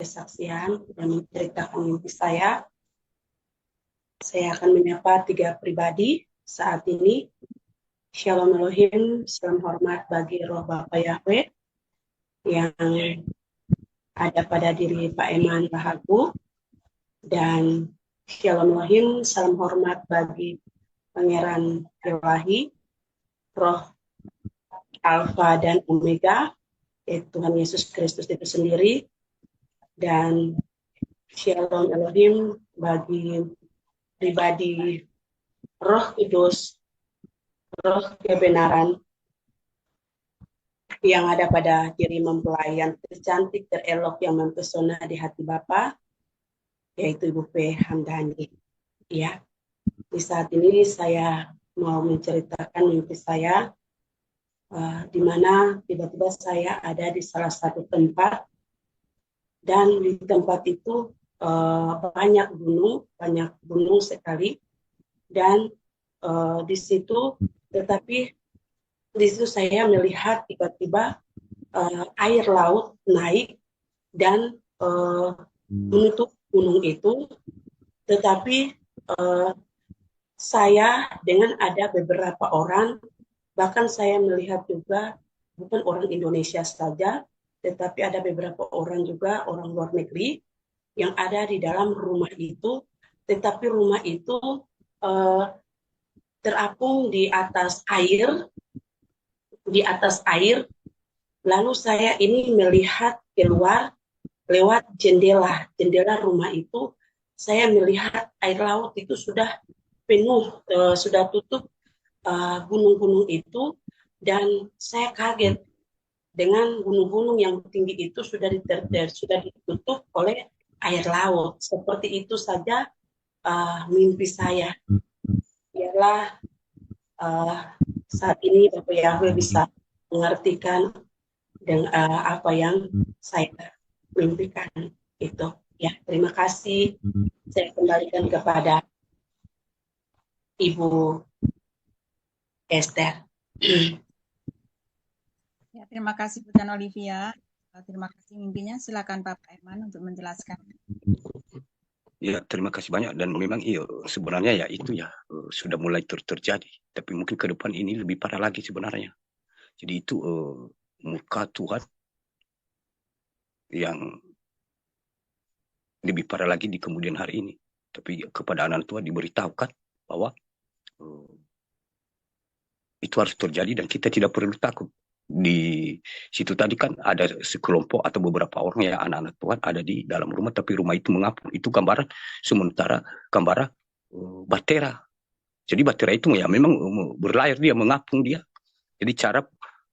kesaksian dan menceritakan mimpi saya. Saya akan menyapa 3 pribadi saat ini. Shalom Elohim, salam hormat bagi roh Bapa Yahweh yang ada pada diri Pak Eman Rahagu, dan Shalom Elohim, salam hormat bagi Pangeran Ilahi, roh Alfa dan Omega, yaitu Tuhan Yesus Kristus itu sendiri. Dan Shalom Elohim bagi pribadi Roh Kudus, roh kebenaran yang ada pada diri mempelai yang tercantik, terelok, yang mempesona di hati Bapa, yaitu Ibu P. Hamdani. Ya, di saat ini saya mau menceritakan mimpi saya, di mana tiba-tiba saya ada di salah satu tempat, dan di tempat itu banyak gunung sekali, dan di situ, tetapi di situ saya melihat tiba-tiba air laut naik dan menutup gunung itu, tetapi saya dengan ada beberapa orang, bahkan saya melihat juga bukan orang Indonesia saja, tetapi ada beberapa orang juga orang luar negeri yang ada di dalam rumah itu, tetapi rumah itu terapung di atas air. Lalu saya ini melihat keluar lewat jendela rumah itu. Saya melihat air laut itu sudah penuh, sudah tutup gunung-gunung itu, dan saya kaget dengan gunung-gunung yang tinggi itu sudah ditutup oleh air laut. Seperti itu saja mimpi saya. Biarlah saat ini Bapak Yahweh bisa mengartikan dengan apa yang saya mimpikan itu. Ya, terima kasih. Saya kembalikan kepada Ibu Esther. Ya, terima kasih Bu Tan Olivia. Terima kasih mimpinya. Silakan Pak Eman untuk menjelaskan. Ya, terima kasih banyak. Dan memang iya, sebenarnya ya itu ya sudah mulai terjadi. Tapi mungkin ke depan ini lebih parah lagi sebenarnya. Jadi itu muka Tuhan yang lebih parah lagi di kemudian hari ini. Tapi kepada anak Tuhan diberitahukan bahwa itu harus terjadi dan kita tidak perlu takut. Di situ tadi kan ada sekelompok atau beberapa orang ya, anak-anak Tuhan ada di dalam rumah, tapi rumah itu mengapung. Itu gambaran sementara gambaran batera. Jadi batera itu ya memang berlayar, dia mengapung dia. Jadi cara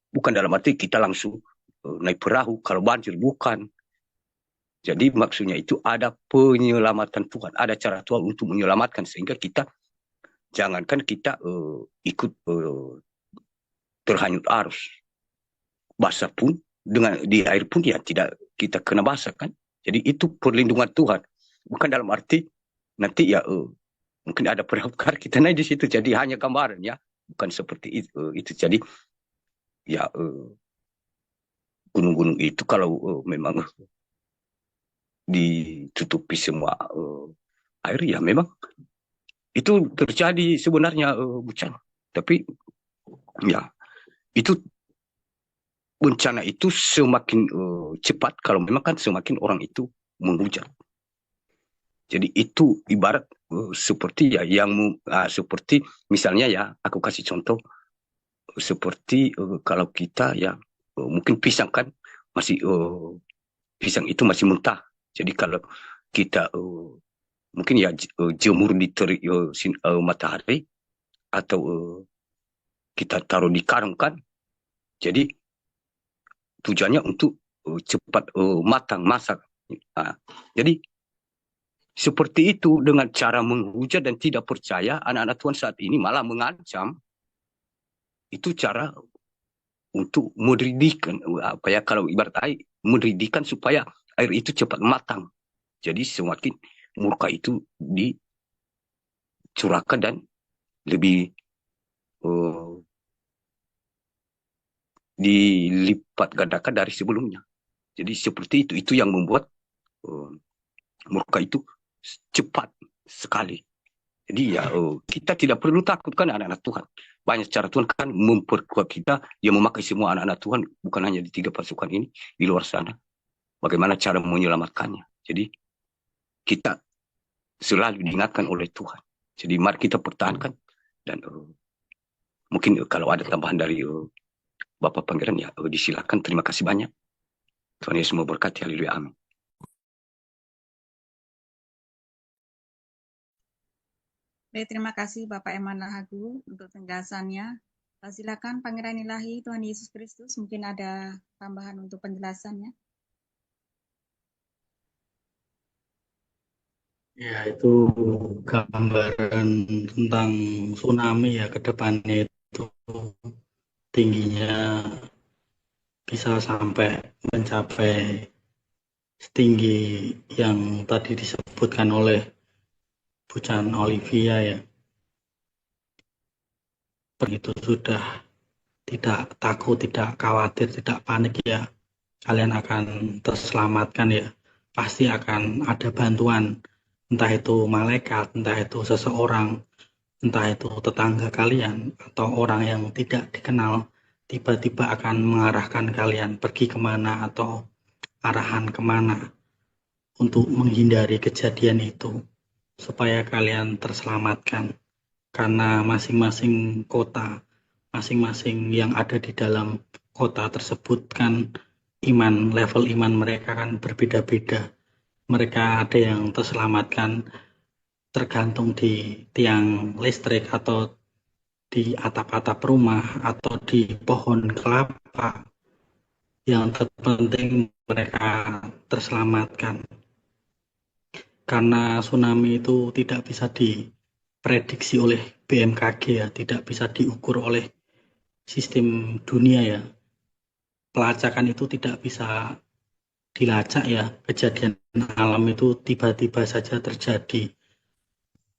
bukan dalam arti kita langsung naik perahu kalau banjir, bukan. Jadi maksudnya itu ada penyelamatan Tuhan, ada cara Tuhan untuk menyelamatkan, sehingga kita jangankan kita ikut terhanyut arus, basah pun dengan di air pun ya tidak kita kena basah kan. Jadi itu perlindungan Tuhan, bukan dalam arti nanti ya mungkin ada perahu kita naik di situ. Jadi hanya gambaran ya, bukan seperti itu. Jadi ya gunung-gunung itu kalau memang ditutupi semua air ya memang itu terjadi sebenarnya bencana. Tapi ya itu bencana itu semakin cepat kalau memang kan semakin orang itu menghujat. Jadi itu ibarat seperti ya yang seperti misalnya ya aku kasih contoh seperti kalau kita ya mungkin pisang kan masih pisang itu masih mentah. Jadi kalau kita mungkin ya jemur di terik matahari atau kita taruh di karung kan. Jadi tujuannya untuk cepat matang, masak. Nah, jadi seperti itu dengan cara menghujat dan tidak percaya, anak-anak Tuhan saat ini malah mengancam. Itu cara untuk mendidihkan, apa ya, kalau ibarat air, mendidihkan supaya air itu cepat matang. Jadi semakin murka itu dicurahkan dan lebih dilipat gandakan dari sebelumnya. Jadi seperti itu yang membuat murka itu cepat sekali. Jadi ya kita tidak perlu takutkan anak-anak Tuhan. Banyak cara Tuhan kan memperkuat kita. Dia memakai semua anak-anak Tuhan, bukan hanya di 3 pasukan ini, di luar sana. Bagaimana cara menyelamatkannya. Jadi kita selalu diingatkan oleh Tuhan. Jadi mari kita pertahankan. Dan mungkin kalau ada tambahan dari Bapak Pangeran ya disilakan. Terima kasih banyak. Tuhan Yesus memberkati. Haleluya. Amin. Baik, terima kasih Bapak Eman Rahayu untuk penjelasannya. Silakan Pangeran Ilahi Tuhan Yesus Kristus, mungkin ada tambahan untuk penjelasannya. Ya, itu gambaran tentang tsunami ya, ke depannya itu tingginya bisa sampai mencapai setinggi yang tadi disebutkan oleh Bu Chan Olivia ya. Begitu sudah tidak takut, tidak khawatir, tidak panik ya, kalian akan terselamatkan ya. Pasti akan ada bantuan, entah itu malaikat, entah itu seseorang, entah itu tetangga kalian, atau orang yang tidak dikenal, tiba-tiba akan mengarahkan kalian pergi kemana atau arahan kemana untuk menghindari kejadian itu, supaya kalian terselamatkan. Karena masing-masing kota, masing-masing yang ada di dalam kota tersebut kan level iman mereka kan berbeda-beda. Mereka ada yang terselamatkan tergantung di tiang listrik atau di atap-atap rumah atau di pohon kelapa. Yang terpenting mereka terselamatkan. Karena tsunami itu tidak bisa diprediksi oleh BMKG ya, tidak bisa diukur oleh sistem dunia ya. Pelacakan itu tidak bisa dilacak ya. Kejadian alam itu tiba-tiba saja terjadi.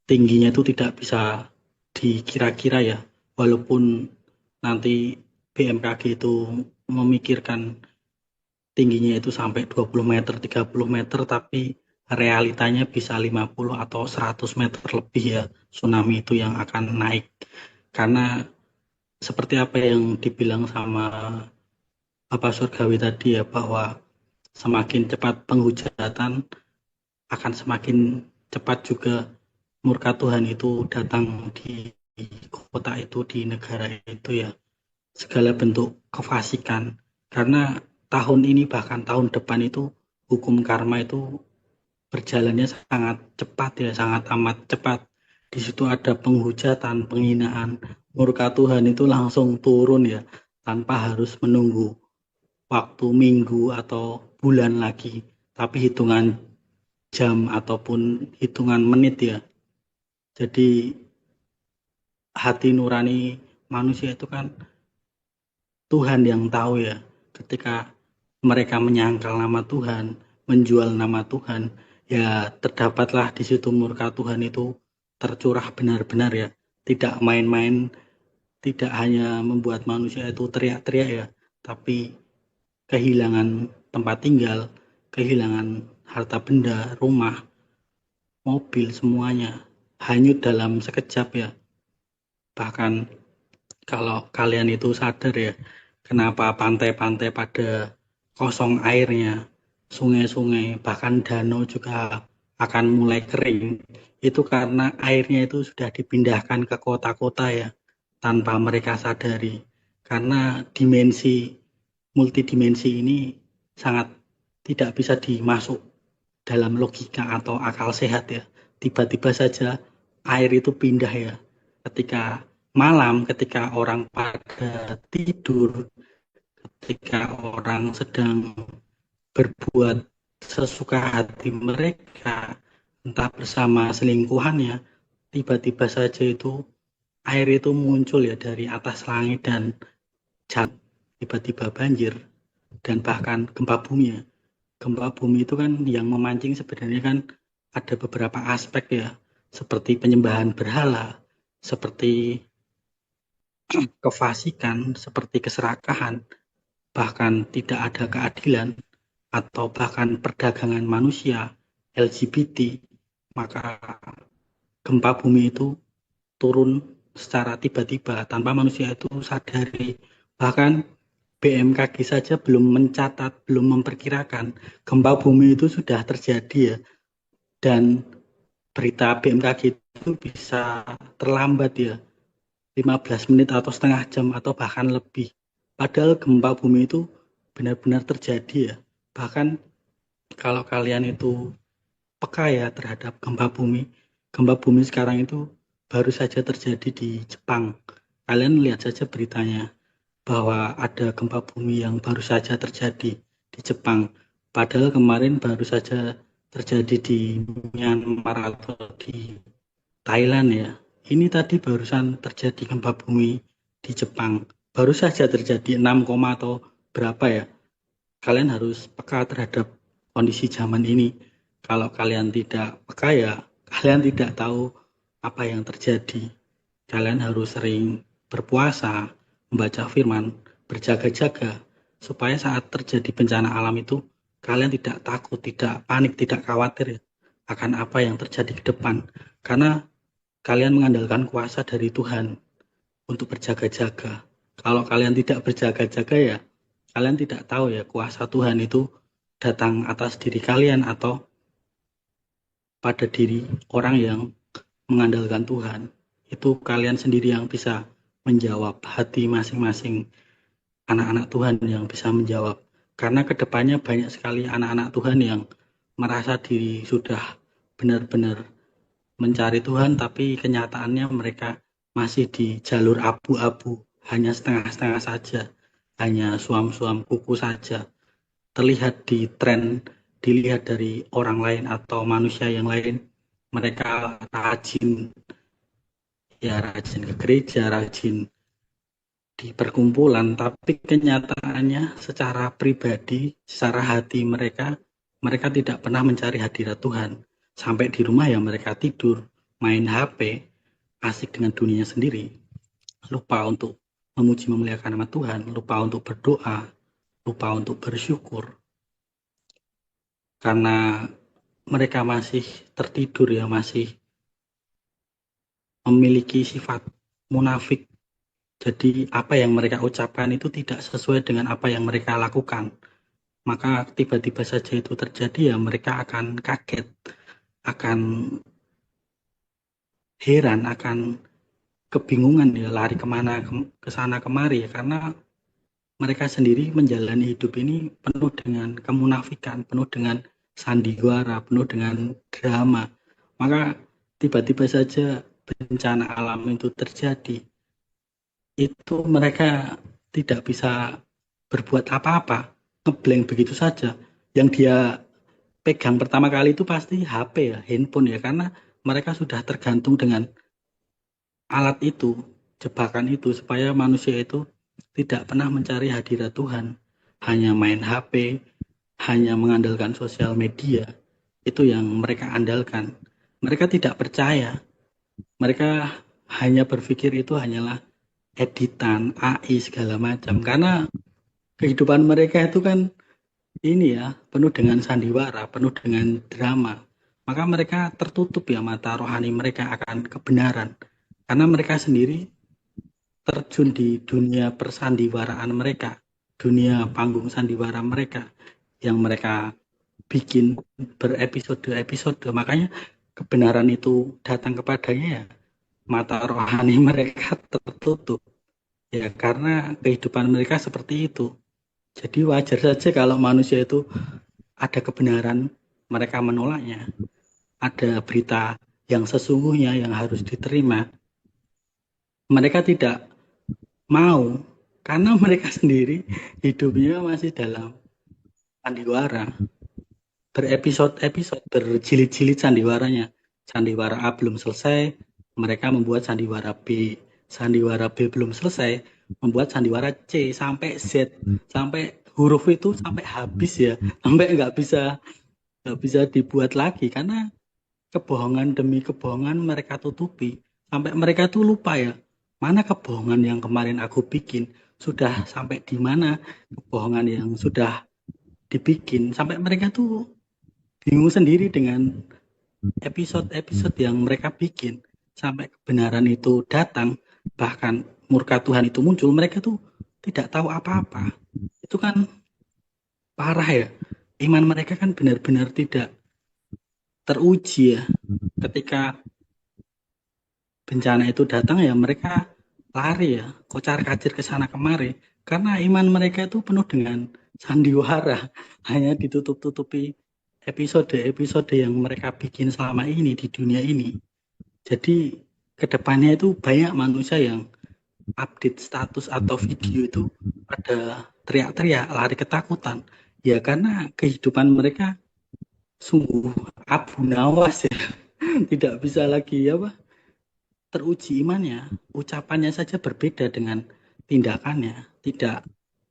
Tingginya itu tidak bisa dikira-kira ya. Walaupun nanti BMKG itu memikirkan tingginya itu sampai 20 meter, 30 meter, tapi realitanya bisa 50 atau 100 meter lebih ya, tsunami itu yang akan naik. Karena seperti apa yang dibilang sama Bapak Surgawi tadi ya, bahwa semakin cepat penghujatan akan semakin cepat juga murka Tuhan itu datang di kota itu, di negara itu ya. Segala bentuk kefasikan. Karena tahun ini bahkan tahun depan itu hukum karma itu berjalannya sangat cepat ya, sangat amat cepat. Di situ ada penghujatan, penghinaan, murka Tuhan itu langsung turun ya, tanpa harus menunggu waktu minggu atau bulan lagi, tapi hitungan jam ataupun hitungan menit ya. Jadi hati nurani manusia itu kan Tuhan yang tahu ya. Ketika mereka menyangkal nama Tuhan, menjual nama Tuhan, ya terdapatlah di situ murka Tuhan itu tercurah benar-benar ya. Tidak main-main, tidak hanya membuat manusia itu teriak-teriak ya, tapi kehilangan tempat tinggal, kehilangan harta benda, rumah, mobil, semuanya hanyut dalam sekejap ya. Bahkan kalau kalian itu sadar ya, kenapa pantai-pantai pada kosong airnya, sungai-sungai, bahkan danau juga akan mulai kering, itu karena airnya itu sudah dipindahkan ke kota-kota ya, tanpa mereka sadari. Karena multidimensi ini sangat tidak bisa dimasuk dalam logika atau akal sehat ya. Tiba-tiba saja air itu pindah ya. Ketika malam, ketika orang pada tidur, ketika orang sedang berbuat sesuka hati mereka, entah bersama selingkuhannya, tiba-tiba saja itu air itu muncul ya dari atas langit dan tiba-tiba banjir dan bahkan gempa bumi ya. Gempa bumi itu kan yang memancing sebenarnya kan ada beberapa aspek ya, seperti penyembahan berhala, seperti kefasikan, seperti keserakahan, bahkan tidak ada keadilan, atau bahkan perdagangan manusia LGBT, maka gempa bumi itu turun secara tiba-tiba tanpa manusia itu sadari. Bahkan BMKG saja belum mencatat, belum memperkirakan gempa bumi itu sudah terjadi ya. Dan berita BMKG itu bisa terlambat ya, 15 menit atau setengah jam atau bahkan lebih. Padahal gempa bumi itu benar-benar terjadi ya. Bahkan kalau kalian itu peka ya terhadap gempa bumi sekarang itu baru saja terjadi di Jepang. Kalian lihat saja beritanya bahwa ada gempa bumi yang baru saja terjadi di Jepang. Padahal kemarin baru saja terjadi di Myanmar atau di Thailand ya. Ini tadi barusan terjadi gempa bumi di Jepang. Baru saja terjadi 6, atau berapa ya. Kalian harus peka terhadap kondisi zaman ini. Kalau kalian tidak peka ya, kalian tidak tahu apa yang terjadi. Kalian harus sering berpuasa, membaca firman, berjaga-jaga, supaya saat terjadi bencana alam itu, kalian tidak takut, tidak panik, tidak khawatir akan apa yang terjadi ke depan. Karena kalian mengandalkan kuasa dari Tuhan untuk berjaga-jaga. Kalau kalian tidak berjaga-jaga ya, kalian tidak tahu ya kuasa Tuhan itu datang atas diri kalian atau pada diri orang yang mengandalkan Tuhan. Itu kalian sendiri yang bisa menjawab, hati masing-masing anak-anak Tuhan yang bisa menjawab. Karena kedepannya banyak sekali anak-anak Tuhan yang merasa diri sudah benar-benar mencari Tuhan, tapi kenyataannya mereka masih di jalur abu-abu, hanya setengah-setengah saja, hanya suam-suam kuku saja. Terlihat di tren, dilihat dari orang lain atau manusia yang lain, mereka rajin ke gereja, rajin di perkumpulan, tapi kenyataannya secara pribadi, secara hati mereka tidak pernah mencari hadirat Tuhan. Sampai di rumah ya mereka tidur, main HP, asik dengan dunia sendiri, lupa untuk memuji memuliakan nama Tuhan, lupa untuk berdoa, lupa untuk bersyukur. Karena mereka masih tertidur ya, masih memiliki sifat munafik. Jadi apa yang mereka ucapkan itu tidak sesuai dengan apa yang mereka lakukan. Maka tiba-tiba saja itu terjadi ya mereka akan kaget, akan heran, akan kebingungan ya, lari kemana, ke sana kemari ya, karena mereka sendiri menjalani hidup ini penuh dengan kemunafikan, penuh dengan sandiwara, penuh dengan drama. Maka tiba-tiba saja bencana alam itu terjadi. Itu mereka tidak bisa berbuat apa-apa, ngeblank begitu saja. Yang dia pegang pertama kali itu pasti HP ya, handphone ya, karena mereka sudah tergantung dengan alat itu, jebakan itu, supaya manusia itu tidak pernah mencari hadirat Tuhan, hanya main HP, hanya mengandalkan sosial media, itu yang mereka andalkan. Mereka tidak percaya, mereka hanya berpikir itu hanyalah editan, AI segala macam, karena kehidupan mereka itu kan ini ya, penuh dengan sandiwara, penuh dengan drama. Maka mereka tertutup ya mata rohani mereka akan kebenaran, karena mereka sendiri terjun di dunia persandiwaraan mereka, dunia panggung sandiwara mereka yang mereka bikin berepisode-episode. Makanya kebenaran itu datang kepadanya ya, mata rohani mereka tertutup ya, karena kehidupan mereka seperti itu. Jadi wajar saja kalau manusia itu ada kebenaran, mereka menolaknya. Ada berita yang sesungguhnya yang harus diterima, mereka tidak mau, karena mereka sendiri hidupnya masih dalam sandiwara, berepisode-episode, berjilid-jilid sandiwaranya. Sandiwara A belum selesai, mereka membuat sandiwara B. Sandiwara B belum selesai, membuat sandiwara C sampai Z, sampai huruf itu sampai habis ya, sampai nggak bisa dibuat lagi, karena kebohongan demi kebohongan mereka tutupi, sampai mereka tuh lupa ya, mana kebohongan yang kemarin aku bikin, sudah sampai di mana kebohongan yang sudah dibikin, sampai mereka tuh bingung sendiri dengan episode-episode yang mereka bikin sampai kebenaran itu datang, bahkan murka Tuhan itu muncul, mereka tuh tidak tahu apa-apa. Itu kan parah ya. Iman mereka kan benar-benar tidak teruji ya. Ketika bencana itu datang ya mereka lari ya, kocar-kacir ke sana kemari. Karena iman mereka itu penuh dengan sandiwara. Hanya ditutup-tutupi episode-episode yang mereka bikin selama ini di dunia ini. Jadi kedepannya itu banyak manusia yang update status atau video itu pada teriak-teriak, lari ketakutan. Ya karena kehidupan mereka sungguh abu nawas ya. Tidak bisa lagi apa teruji imannya. Ucapannya saja berbeda dengan tindakannya. Tidak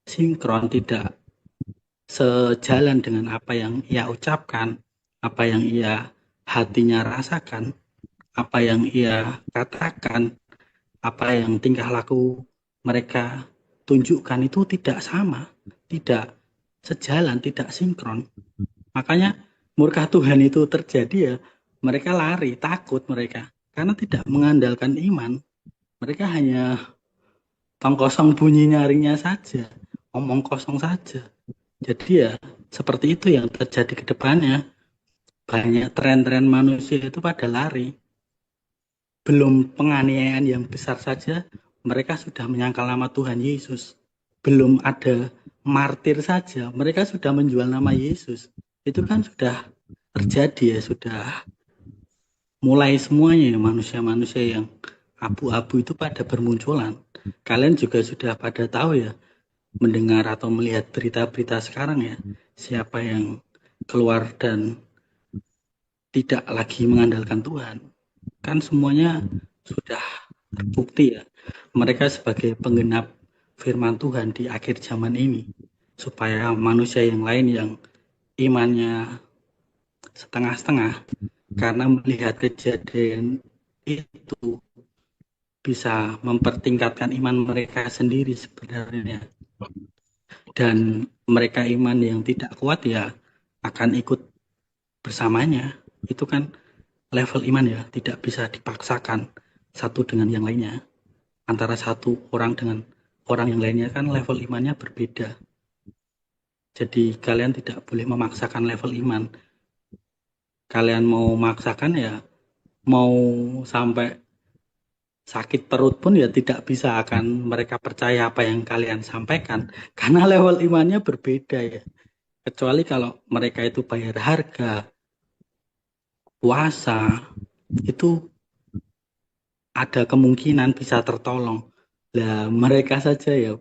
sinkron, tidak sejalan dengan apa yang ia ucapkan, apa yang ia hatinya rasakan, apa yang ia katakan, apa yang tingkah laku mereka tunjukkan itu tidak sama, tidak sejalan, tidak sinkron. Makanya murka Tuhan itu terjadi ya, mereka lari, takut mereka, karena tidak mengandalkan iman. Mereka hanya tong kosong bunyi nyaringnya saja, omong kosong saja. Jadi ya seperti itu yang terjadi ke depannya. Banyak tren-tren manusia itu pada lari. Belum penganiayaan yang besar saja, mereka sudah menyangkal nama Tuhan Yesus. Belum ada martir saja, mereka sudah menjual nama Yesus. Itu kan sudah terjadi ya, sudah mulai semuanya ya, manusia-manusia yang abu-abu itu pada bermunculan. Kalian juga sudah pada tahu ya, mendengar atau melihat berita-berita sekarang ya, siapa yang keluar dan tidak lagi mengandalkan Tuhan. Kan semuanya sudah terbukti ya. Mereka sebagai penggenap firman Tuhan di akhir zaman ini. Supaya manusia yang lain yang imannya setengah-setengah karena melihat kejadian itu bisa mempertingkatkan iman mereka sendiri sebenarnya. Dan mereka iman yang tidak kuat ya akan ikut bersamanya. Itu kan level iman ya, tidak bisa dipaksakan satu dengan yang lainnya. Antara satu orang dengan orang yang lainnya kan level imannya berbeda. Jadi kalian tidak boleh memaksakan level iman. Kalian mau memaksakan ya, mau sampai sakit perut pun ya tidak bisa akan mereka percaya apa yang kalian sampaikan. Karena level imannya berbeda ya. Kecuali kalau mereka itu bayar harga, puasa, itu ada kemungkinan bisa tertolong. Lah mereka saja ya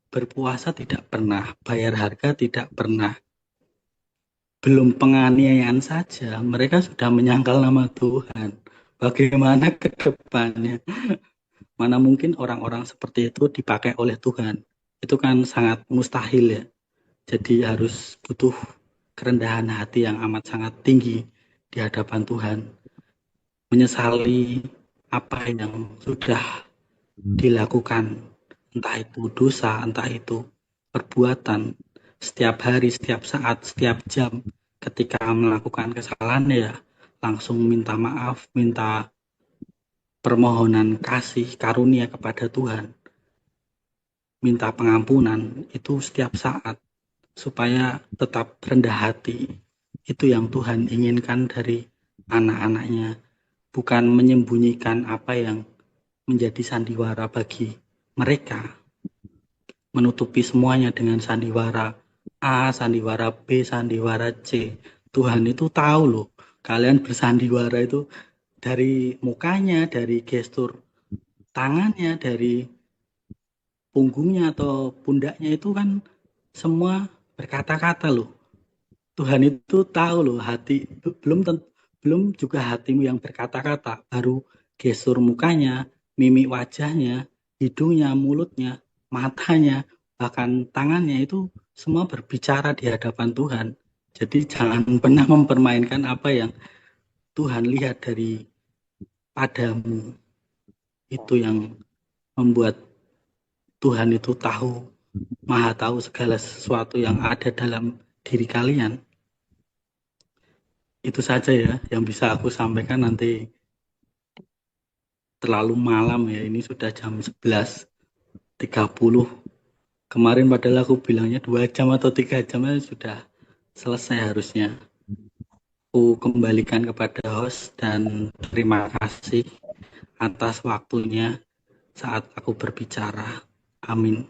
berpuasa tidak pernah, bayar harga tidak pernah. Belum penganiayaan saja, mereka sudah menyangkal nama Tuhan. Bagaimana ke depannya? Mana mungkin orang-orang seperti itu dipakai oleh Tuhan? Itu kan sangat mustahil ya. Jadi harus butuh kerendahan hati yang amat sangat tinggi di hadapan Tuhan. Menyesali apa yang sudah dilakukan, entah itu dosa, entah itu perbuatan, setiap hari, setiap saat, setiap jam, ketika melakukan kesalahan ya langsung minta maaf, minta permohonan kasih karunia kepada Tuhan, minta pengampunan itu setiap saat supaya tetap rendah hati. Itu yang Tuhan inginkan dari anak-anaknya, bukan menyembunyikan apa yang menjadi sandiwara bagi mereka, menutupi semuanya dengan sandiwara A, sandiwara B, sandiwara C. Tuhan itu tahu loh, kalian bersandiwara itu dari mukanya, dari gestur tangannya, dari punggungnya atau pundaknya itu kan semua berkata-kata loh. Tuhan itu tahu loh hati, belum juga hatimu yang berkata-kata, baru gestur mukanya, mimik wajahnya, hidungnya, mulutnya, matanya, bahkan tangannya itu semua berbicara di hadapan Tuhan. Jadi jangan pernah mempermainkan apa yang Tuhan lihat dari padamu. Itu yang membuat Tuhan itu tahu, maha tahu segala sesuatu yang ada dalam diri kalian. itu saja ya yang bisa aku sampaikan. Nanti terlalu malam ya, ini sudah jam 11.30. Kemarin padahal aku bilangnya 2 jam atau 3 jam sudah selesai harusnya. Aku kembalikan kepada host dan terima kasih atas waktunya saat aku berbicara. Amin.